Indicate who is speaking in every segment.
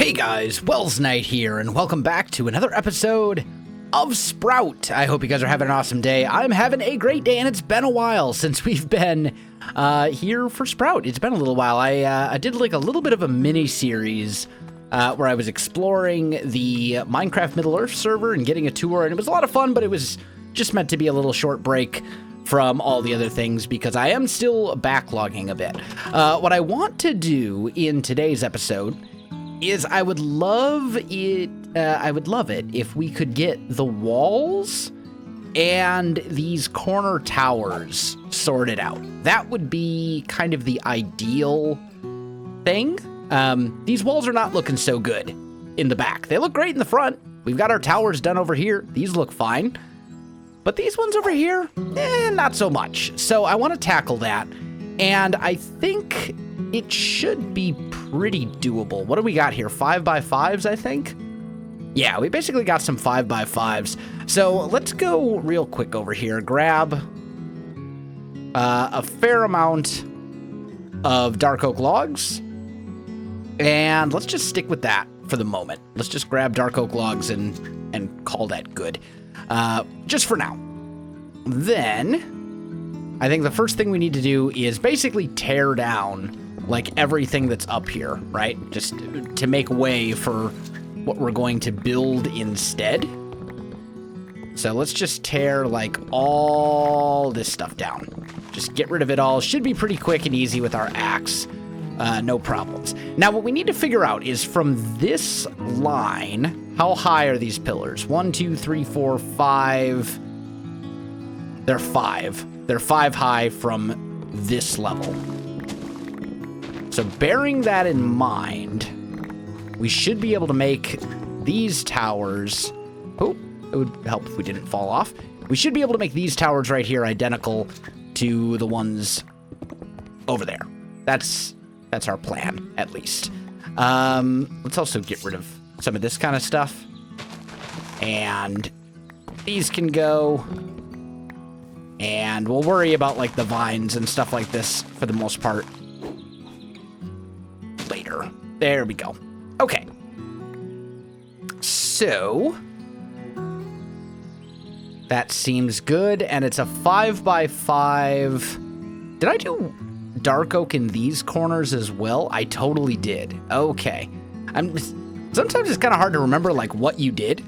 Speaker 1: Hey guys, Welsknight here, and welcome back to another episode of Sprout. I hope you guys are having an awesome day. I'm having a great day, and it's been a while since we've been here for Sprout. It's been a little while. I did like a little bit of a mini-series where I was exploring the Minecraft Middle-earth server and getting a tour, and it was a lot of fun, but it was just meant to be a little short break from all the other things because I am still backlogging a bit. What I want to do in today's episode is I would love it if we could get the walls and these corner towers sorted out. That would be kind of the ideal thing. These walls are not looking so good in the back. They look great in the front. We've got our towers done over here. These look fine. But these ones over here, not so much. So I want to tackle that. And I think it should be pretty doable. What do we got here? 5x5s, I think? Yeah, we basically got some 5x5s. So let's go real quick over here. Grab a fair amount of dark oak logs. And let's just stick with that for the moment. Let's just grab dark oak logs and call that good. Just for now. Then, I think the first thing we need to do is basically tear down like everything that's up here, right? Just to make way for what we're going to build instead. So let's just tear like all this stuff down. Just get rid of it all. Should be pretty quick and easy with our axe. No problems. Now what we need to figure out is from this line, how high are these pillars? 1, 2, 3, 4, 5. They're 5. They're 5 high from this level. So bearing that in mind, we should be able to make these towers... Oh, it would help if we didn't fall off. We should be able to make these towers right here identical to the ones over there. That's our plan, at least. Let's also get rid of some of this kind of stuff. And these can go. And we'll worry about, like, the vines and stuff like this for the most part later. There we go. Okay. So that seems good, and it's a 5x5. Did I do dark oak in these corners as well? I totally did. Okay. Sometimes it's kind of hard to remember, like, what you did.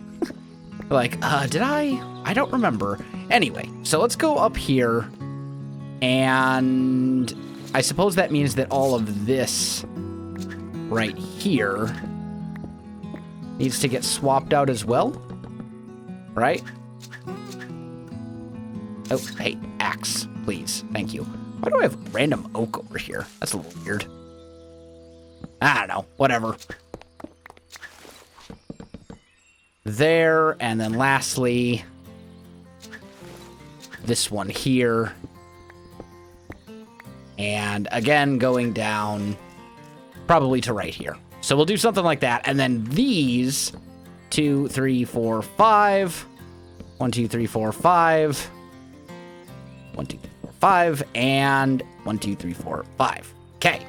Speaker 1: Like, did I? I don't remember. Anyway, so let's go up here, and I suppose that means that all of this right here needs to get swapped out as well, right? Oh, hey, axe, please. Thank you. Why do I have random oak over here? That's a little weird. I don't know. Whatever. There, and then lastly, this one here. And again, going down probably to right here. So we'll do something like that. And then these 2, 3, 4, 5. 1, 2, 3, 4, 5. 1, 2, 3, 4, 5. And 1, 2, 3, 4, 5. Okay.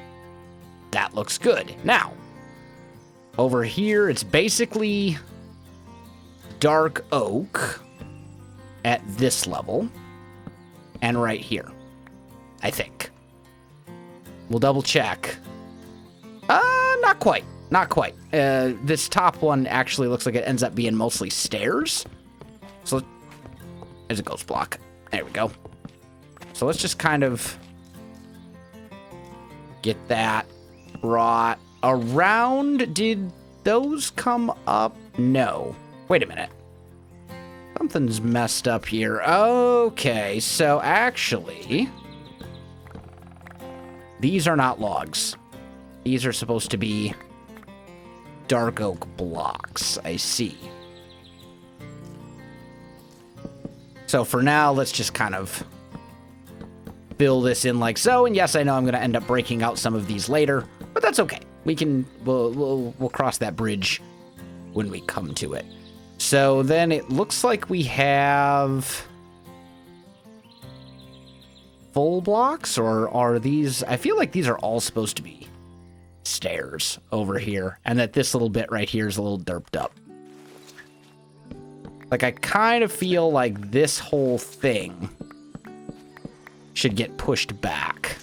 Speaker 1: That looks good. Now, over here, it's basically dark oak at this level and right here, I think. We'll double check. Not quite. Not quite. This top one actually looks like it ends up being mostly stairs. So there's a ghost block. There we go. So let's just kind of get that brought around. Did those come up? No. Wait a minute. Something's messed up here. Okay, so actually, these are not logs. These are supposed to be dark oak blocks. I see. So for now, let's just kind of fill this in like so. And yes, I know I'm going to end up breaking out some of these later, but that's okay. We'll cross that bridge when we come to it. So then it looks like we have full blocks, or are these... I feel like these are all supposed to be stairs over here, and that this little bit right here is a little derped up. Like, I kind of feel like this whole thing should get pushed back.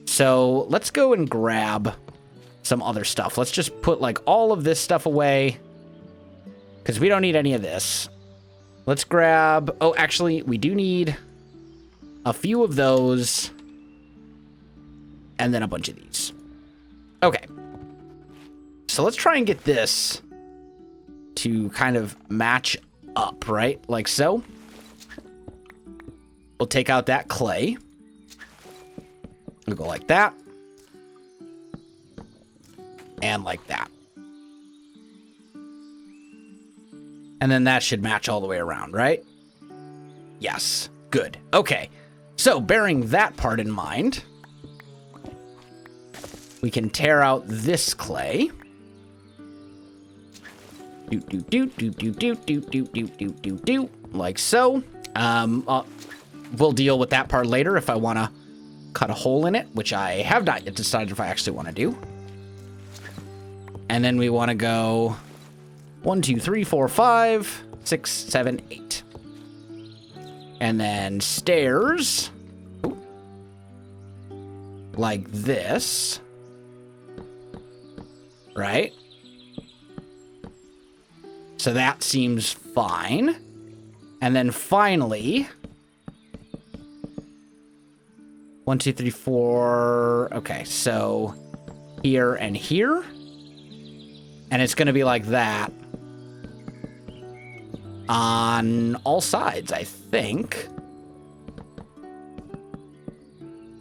Speaker 1: So let's go and grab some other stuff. Let's just put, like, all of this stuff away, because we don't need any of this. Let's grab... Oh, actually, we do need a few of those, and then a bunch of these. Okay. So let's try and get this to kind of match up, right? Like so. We'll take out that clay. We'll go like that. And like that. And then that should match all the way around, right? Yes. Good. Okay. So, bearing that part in mind, we can tear out this clay. Like so. We'll deal with that part later if I want to cut a hole in it, which I have not yet decided if I actually want to do. And then we want to go 1, 2, 3, 4, 5, 6, 7, 8. And then stairs. Ooh. Like this. Right? So that seems fine. And then finally... 1, 2, 3, 4... Okay, so here and here. And it's going to be like that on all sides, I think.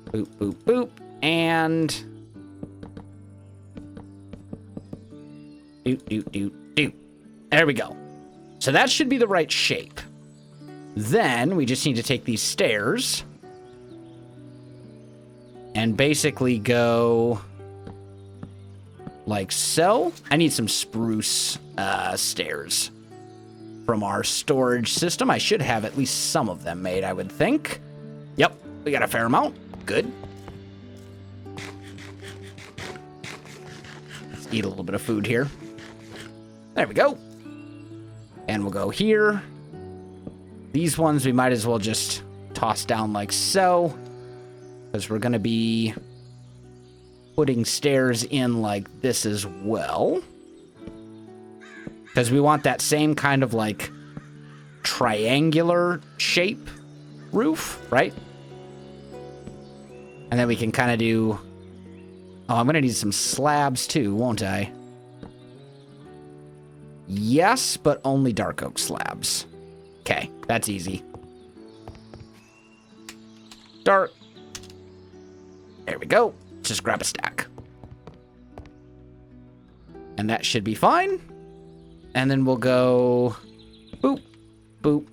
Speaker 1: Boop, boop, boop. And... doot, doot, doot, doot. There we go. So that should be the right shape. Then we just need to take these stairs and basically go like so. I need some spruce stairs from our storage system. I should have at least some of them made, I would think. Yep, we got a fair amount. Good. Let's eat a little bit of food here. There we go. And we'll go here. These ones we might as well just toss down like so, because we're going to be putting stairs in like this as well. Because we want that same kind of like triangular shape roof, right? And then we can kind of do... Oh, I'm going to need some slabs too, won't I? Yes, but only dark oak slabs. Okay, that's easy. Dark. There we go. Just grab a stack. And that should be fine. And then we'll go boop, boop,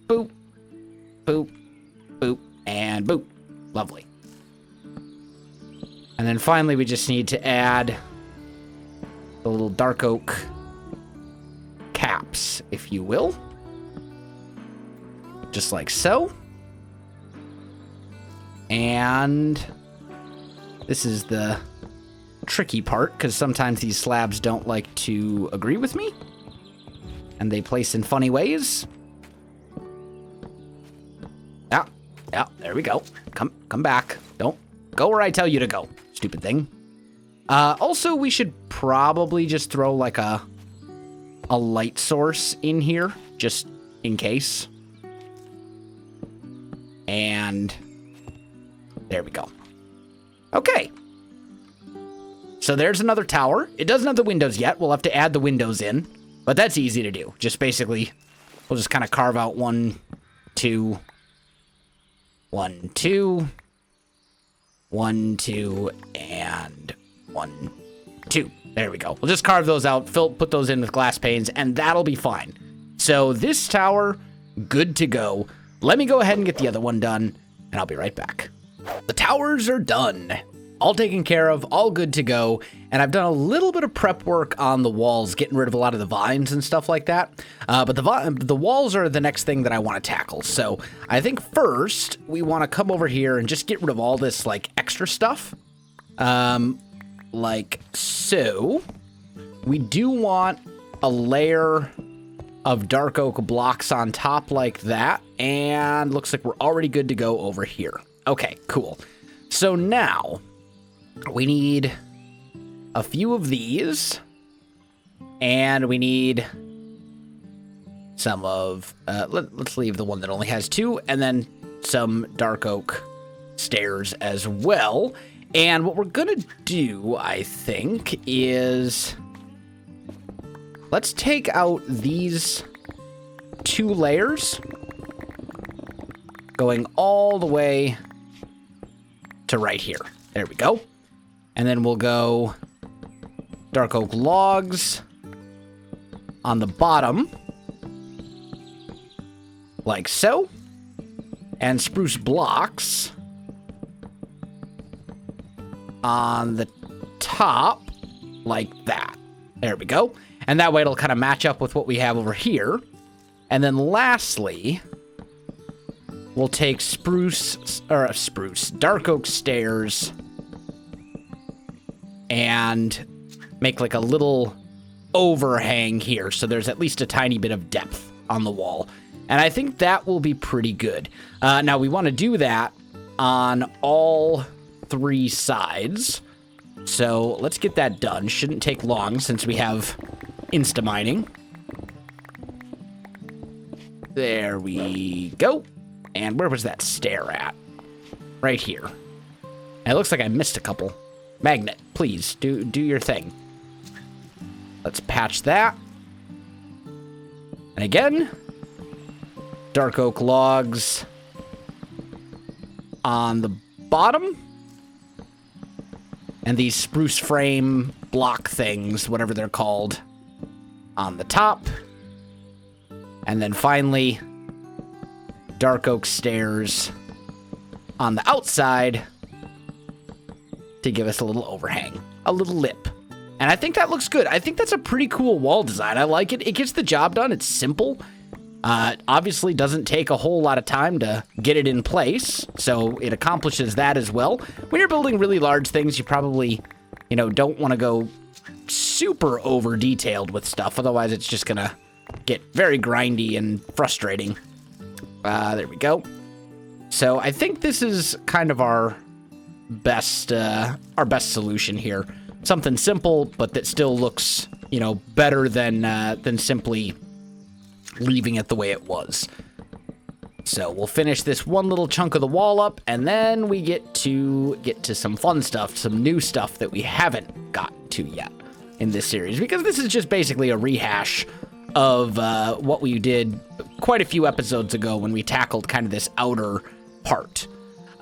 Speaker 1: boop, boop, boop, and boop. Lovely. And then finally we just need to add the little dark oak caps, if you will. Just like so. And this is the tricky part, because sometimes these slabs don't like to agree with me. And they place in funny ways. Yeah, there we go. Come back. Don't go where I tell you to go, stupid thing. Also, we should probably just throw like a light source in here, just in case. And there we go. Okay. So there's another tower. It doesn't have the windows yet. We'll have to add the windows in, but that's easy to do. Just basically, we'll just kind of carve out 1, 2, 1, 2, 1, 2, and 1, 2. There we go. We'll just carve those out, put those in with glass panes, and that'll be fine. So this tower, good to go. Let me go ahead and get the other one done, and I'll be right back. The towers are done. All taken care of, all good to go, and I've done a little bit of prep work on the walls, getting rid of a lot of the vines and stuff like that, but the walls are the next thing that I want to tackle. So I think first, we want to come over here and just get rid of all this, like, extra stuff. like so. We do want a layer of dark oak blocks on top like that. And looks like we're already good to go over here. Okay, cool. So now we need a few of these. And we need some of, let's leave the one that only has 2, and then some dark oak stairs as well. And what we're gonna do, I think, is let's take out these 2 layers going all the way to right here. There we go. And then we'll go dark oak logs on the bottom, like so, and spruce blocks on the top, like that. There we go. And that way it'll kind of match up with what we have over here. And then lastly, we'll take dark oak stairs and make like a little overhang here, so there's at least a tiny bit of depth on the wall. And I think that will be pretty good. Now, we want to do that on all 3 sides. So let's get that done. Shouldn't take long since we have insta-mining. There we go. And where was that stair at? Right here. And it looks like I missed a couple. Magnet, please, do your thing. Let's patch that. And again, dark oak logs on the bottom. And these spruce frame block things, whatever they're called, on the top. And then finally, dark oak stairs on the outside to give us a little overhang, a little lip. And I think that looks good. I think that's a pretty cool wall design. I like it. It gets the job done. It's simple. Obviously doesn't take a whole lot of time to get it in place, so it accomplishes that as well. When you're building really large things, you probably, don't want to go super over detailed with stuff. Otherwise, it's just gonna get very grindy and frustrating. There we go. So I think this is kind of our best solution here. Something simple, but that still looks, better than simply leaving it the way it was. So we'll finish this one little chunk of the wall up, and then we get to some fun stuff, some new stuff that we haven't gotten to yet in this series, because this is just basically a rehash of what we did quite a few episodes ago when we tackled kind of this outer part.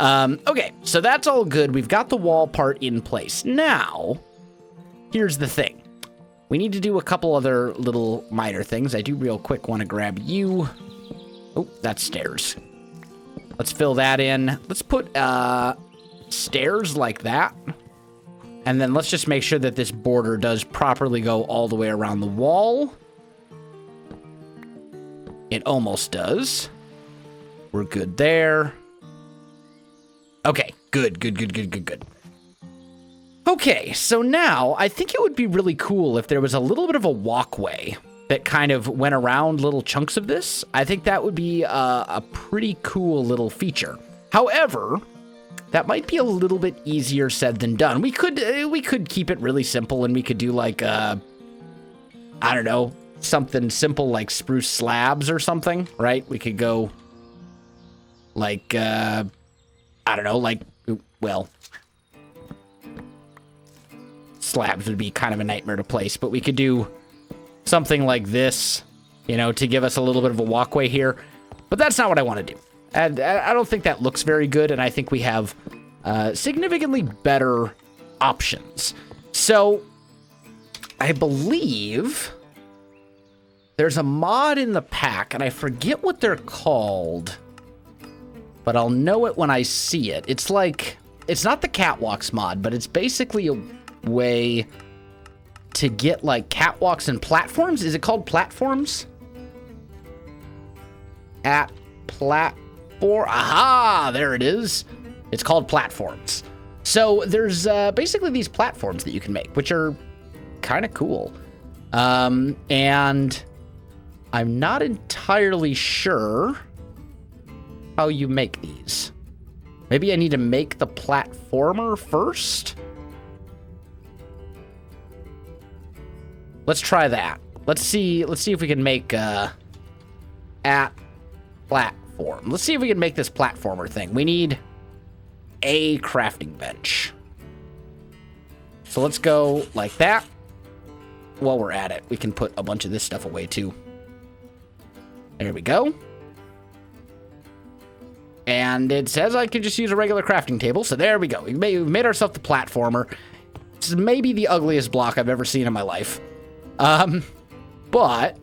Speaker 1: Okay, so that's all good. We've got the wall part in place. Now, here's the thing. We need to do a couple other little minor things. I do real quick want to grab you. Oh, that's stairs. Let's fill that in. Let's put stairs like that. And then let's just make sure that this border does properly go all the way around the wall. It almost does. We're good there. Okay, good. Okay, so now I think it would be really cool if there was a little bit of a walkway that kind of went around little chunks of this. I think that would be a pretty cool little feature. However, that might be a little bit easier said than done. We could keep it really simple, and we could do like I don't know, something simple like spruce slabs or something, right? We could go like I don't know, like, well, slabs would be kind of a nightmare to place, but we could do something like this, to give us a little bit of a walkway here. But that's not what I want to do. And I don't think that looks very good, and I think we have significantly better options. So I believe there's a mod in the pack, and I forget what they're called, but I'll know it when I see it. It's like, it's not the catwalks mod, but it's basically a way to get like catwalks and platforms. Is it called platforms? Aha, there it is. It's called platforms. So there's basically these platforms that you can make, which are kind of cool. And I'm not entirely sure how you make these. Maybe I need to make the platformer first? Let's try that. Let's see if we can make at platform. Let's see if we can make this platformer thing. We need a crafting bench. So let's go like that. While we're at it, we can put a bunch of this stuff away too. There we go. And it says I can just use a regular crafting table. So there we go. We've made ourselves the platformer. This is maybe the ugliest block I've ever seen in my life. But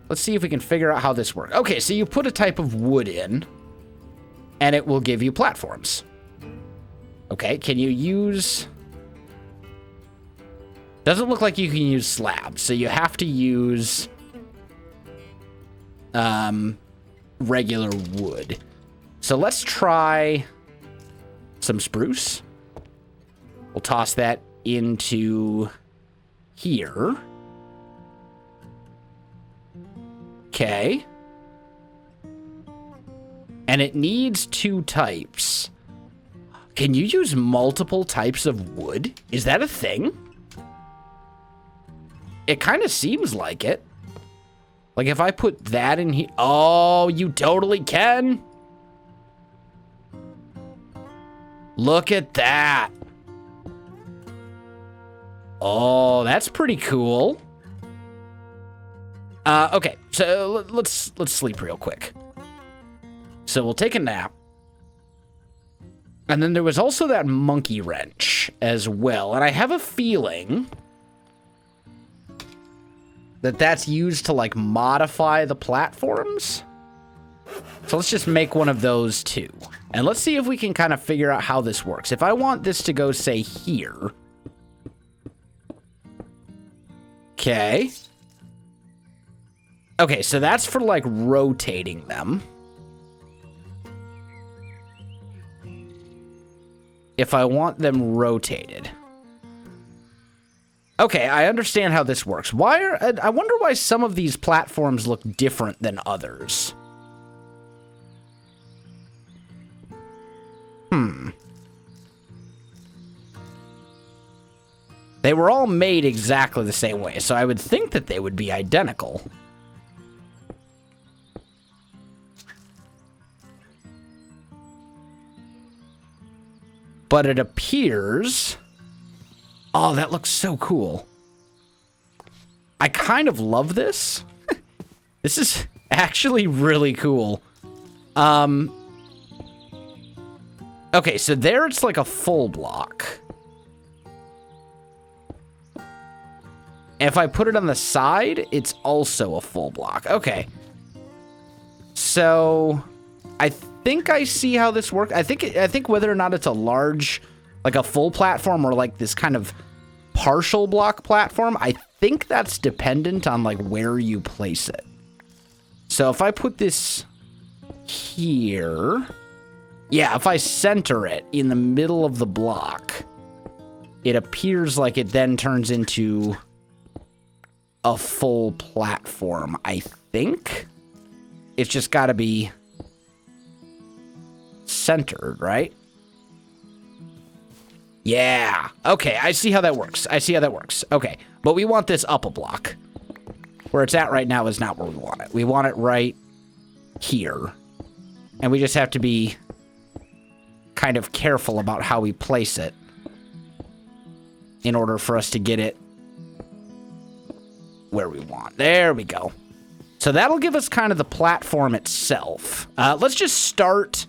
Speaker 1: let's see if we can figure out how this works. Okay, so you put a type of wood in, and it will give you platforms. Okay, can you use... Doesn't look like you can use slabs, so you have to use regular wood. So let's try some spruce. We'll toss that into here. Okay. And it needs 2 types. Can you use multiple types of wood? Is that a thing? It kind of seems like it. Like if I put that in here. Oh, you totally can. Look at that. Oh, that's pretty cool. Okay, so let's sleep real quick. So we'll take a nap. And then there was also that monkey wrench as well. And I have a feeling that that's used to, like, modify the platforms. So let's just make one of those too. And let's see if we can kind of figure out how this works. If I want this to go, say, here. Okay. Okay, so that's for, like, rotating them. If I want them rotated. Okay, I understand how this works. I wonder why some of these platforms look different than others. They were all made exactly the same way, so I would think that they would be identical. But it appears... Oh, that looks so cool. I kind of love this. This is actually really cool. Okay, so there it's like a full block. If I put it on the side, it's also a full block. Okay. So I think I see how this works. I think whether or not it's a large, like a full platform or like this kind of partial block platform, I think that's dependent on like where you place it. So if I put this here, yeah, if I center it in the middle of the block, it appears like it then turns into a full platform, I think. It's just got to be centered, right? Yeah. Okay, I see how that works. Okay, but we want this up a block. Where it's at right now is not where we want it. We want it right here. And we just have to be kind of careful about how we place it in order for us to get it where we want. There we go. So that'll give us kind of the platform itself. Let's just start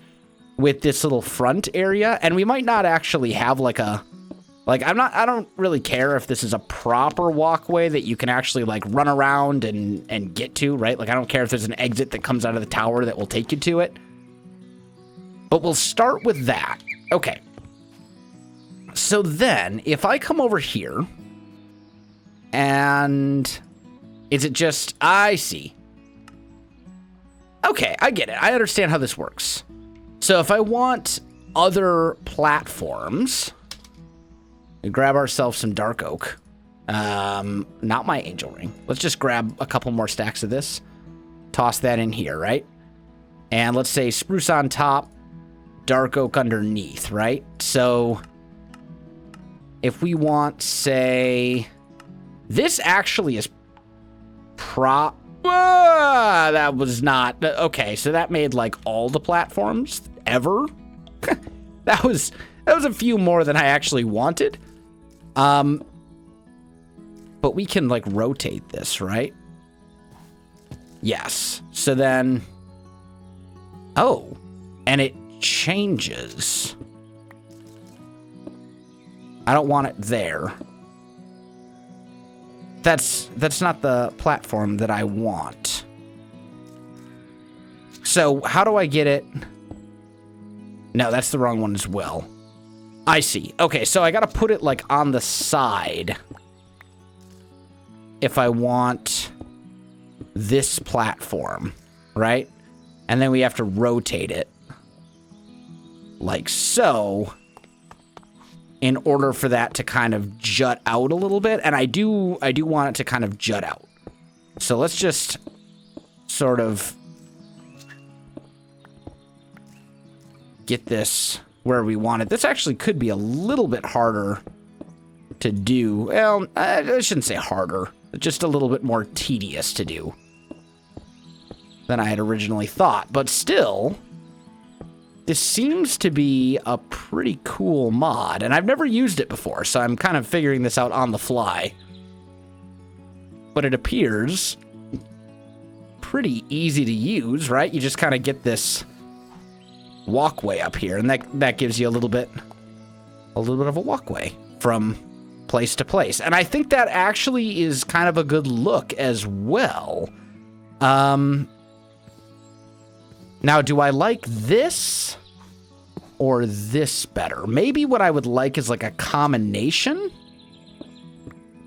Speaker 1: with this little front area, and we might not actually have like a, like, I don't really care if this is a proper walkway that you can actually like run around and get to, right? Like, I don't care if there's an exit that comes out of the tower that will take you to it. But we'll start with that. Okay. So then, if I come over here, and is it just, I see. Okay, I get it. I understand how this works. So if I want other platforms. We grab ourselves some dark oak. Not my angel ring. Let's just grab a couple more stacks of this. Toss that in here, right? And let's say spruce on top, dark oak underneath, right? So if we want, say, this actually is that was not okay. So that made like all the platforms ever. that was a few more than I actually wanted. But we can like rotate this, right? Yes. So then, oh, and it changes. I don't want it there. That's not the platform that I want. So how do I get it? No, that's the wrong one as well. I see. Okay, so I gotta put it like on the side if I want this platform, right? And then we have to rotate it like so in order for that to kind of jut out a little bit. And I do want it to kind of jut out. So let's just sort of get this where we want it. This actually could be a little bit harder to do. Well, I shouldn't say harder, just a little bit more tedious to do than I had originally thought. But still, this seems to be a pretty cool mod, and I've never used it before, so I'm kind of figuring this out on the fly. But it appears pretty easy to use, right? You just kind of get this walkway up here, and that gives you a little bit of a walkway from place to place. And I think that actually is kind of a good look as well. Now, do I like this or this better? Maybe what I would like is like a combination.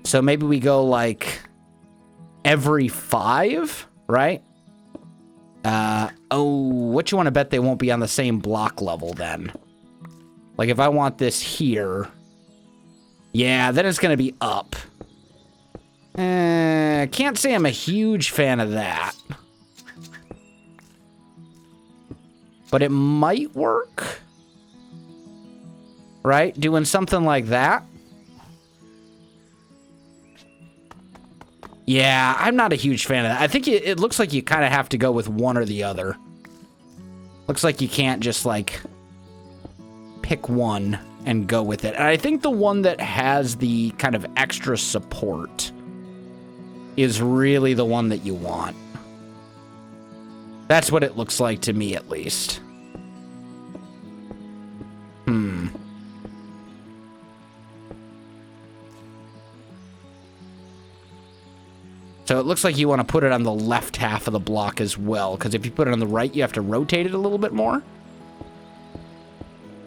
Speaker 1: So maybe we go like every 5, right? Oh, what you want to bet they won't be on the same block level then? Like if I want this here, yeah, then it's going to be up. Can't say I'm a huge fan of that. But it might work, right? Doing something like that. Yeah, I'm not a huge fan of that. I think it looks like you kind of have to go with one or the other. Looks like you can't just like pick one and go with it. And I think the one that has the kind of extra support is really the one that you want. That's what it looks like to me, at least. So it looks like you want to put it on the left half of the block as well, because if you put it on the right, you have to rotate it a little bit more.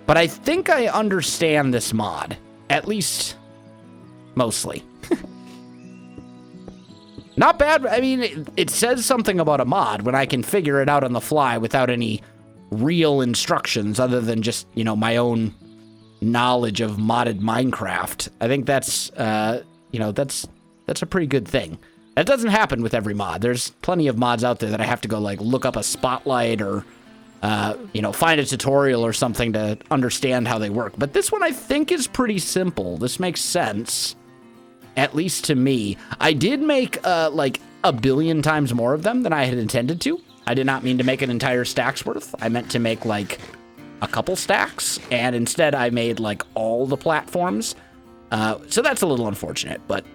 Speaker 1: But I think I understand this mod, at least mostly. Not bad. I mean, it says something about a mod when I can figure it out on the fly without any real instructions other than just, you know, my own knowledge of modded Minecraft. I think that's, you know, that's a pretty good thing. That doesn't happen with every mod. There's plenty of mods out there that I have to go, like, look up a spotlight or, you know, find a tutorial or something to understand how they work. But this one I think is pretty simple. This makes sense. At least to me. I did make, like, 1 billion times more of them than I had intended to. I did not mean to make an entire stack's worth. I meant to make, like, a couple stacks. And instead I made, like, all the platforms. So that's a little unfortunate, but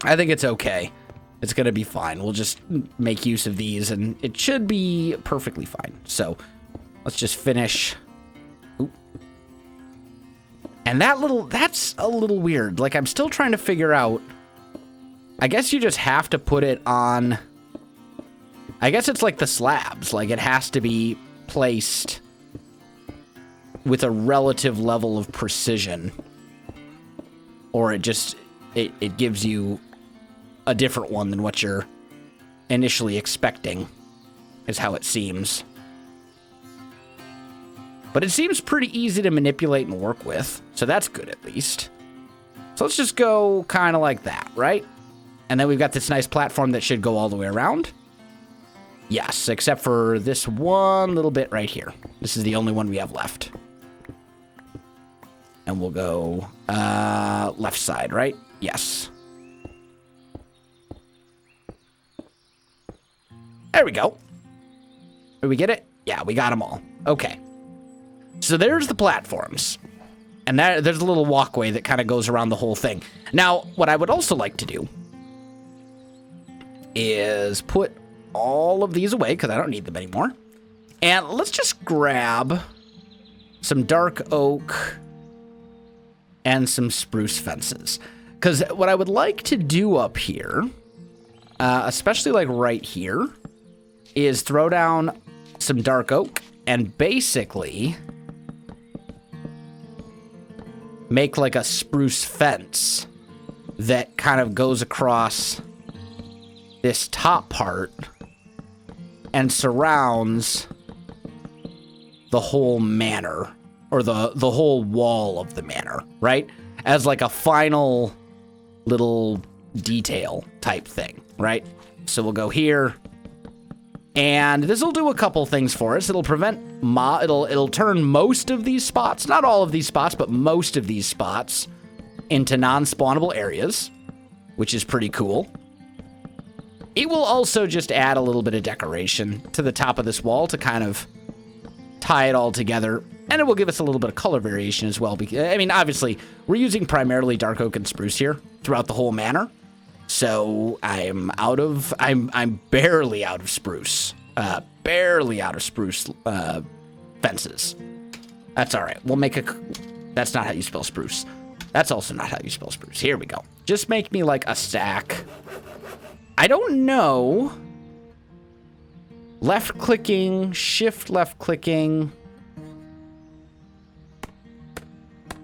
Speaker 1: I think it's okay. It's going to be fine. We'll just make use of these, and it should be perfectly fine. So let's just finish. Oop. And that's a little weird. Like, I'm still trying to figure out. I guess you just have to put it on. I guess it's like the slabs. Like, it has to be placed with a relative level of precision. Or it just, it gives you a different one than what you're initially expecting, is how it seems. But it seems pretty easy to manipulate and work with, so that's good at least. So let's just go kind of like that, right? And then we've got this nice platform that should go all the way around. Yes, except for this one little bit right here. This is the only one we have left. And we'll go left side, right? Yes. There we go. Did we get it? Yeah, we got them all. Okay. So there's the platforms. And there's a little walkway that kind of goes around the whole thing. Now, what I would also like to do is put all of these away because I don't need them anymore. And let's just grab some dark oak and some spruce fences. Because what I would like to do up here, especially like right here, is throw down some dark oak and basically make like a spruce fence that kind of goes across this top part and surrounds the whole manor, or the whole wall of the manor, right? As like a final little detail type thing, right? So we'll go here, and this will do a couple things for us. It'll prevent it'll turn most of these spots, not all of these spots, but most of these spots into non-spawnable areas, which is pretty cool. It will also just add a little bit of decoration to the top of this wall to kind of tie it all together, and it will give us a little bit of color variation as well. Because, I mean, obviously, we're using primarily dark oak and spruce here throughout the whole manor, so I'm barely out of spruce, fences. That's all right. We'll make that's not how you spell spruce. That's also not how you spell spruce. Here we go. Just make me like a stack. I don't know. Left clicking, shift left clicking.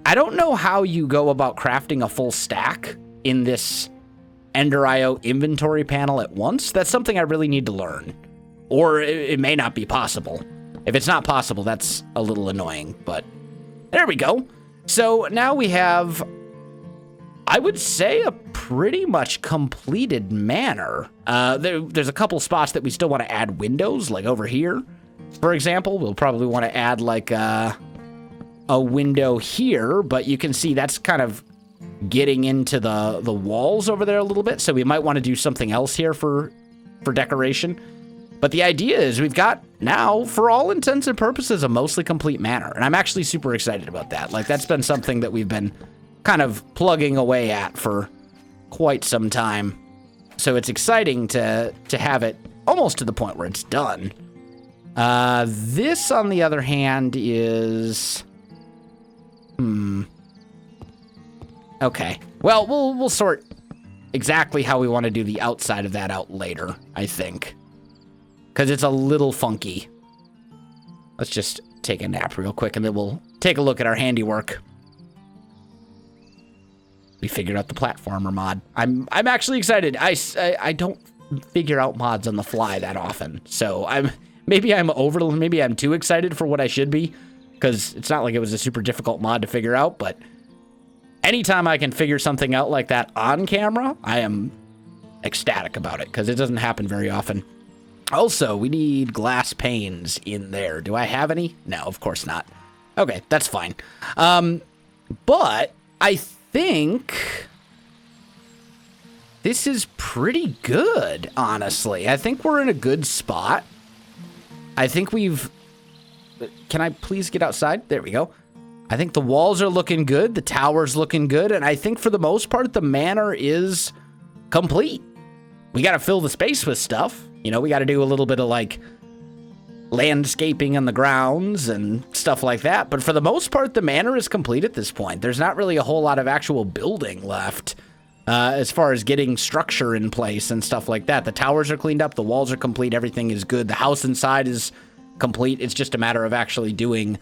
Speaker 1: I don't know how you go about crafting a full stack in this Ender.io inventory panel at once. That's something I really need to learn. Or it may not be possible. If it's not possible, that's a little annoying, but there we go. So now we have, I would say, a pretty much completed manor. There's a couple spots that we still want to add windows, like over here, for example. We'll probably want to add like a window here, but you can see that's kind of getting into the walls over there a little bit, so we might want to do something else here for decoration. But the idea is we've got now, for all intents and purposes, a mostly complete manor, and I'm actually super excited about that. Like, that's been something that we've been kind of plugging away at for quite some time. So it's exciting to have it almost to the point where it's done. This, on the other hand, is... Okay. Well, we'll sort exactly how we want to do the outside of that out later, I think. Because it's a little funky. Let's just take a nap real quick, and then we'll take a look at our handiwork. We figured out the platformer mod. I'm actually excited. I don't figure out mods on the fly that often, so maybe I'm too excited for what I should be, because it's not like it was a super difficult mod to figure out. But anytime I can figure something out like that on camera, I am ecstatic about it, because it doesn't happen very often. Also, we need glass panes in there. Do I have any? No, of course not. Okay, that's fine. But I think this is pretty good, honestly. I think we're in a good spot. I think can I please get outside? There we go. I think the walls are looking good. The tower's looking good. And I think for the most part, the manor is complete. We got to fill the space with stuff. You know, we got to do a little bit of like landscaping on the grounds and stuff like that. But for the most part, the manor is complete at this point. There's not really a whole lot of actual building left as far as getting structure in place and stuff like that. The towers are cleaned up. The walls are complete. Everything is good. The house inside is complete. It's just a matter of actually doing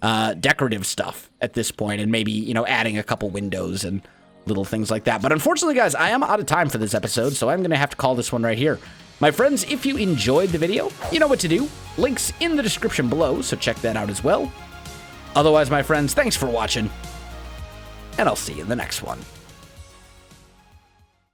Speaker 1: decorative stuff at this point, and maybe, you know, adding a couple windows and little things like that. But unfortunately, guys, I am out of time for this episode, so I'm going to have to call this one right here. My friends, if you enjoyed the video, you know what to do. Links in the description below, so check that out as well. Otherwise, my friends, thanks for watching, and I'll see you in the next one.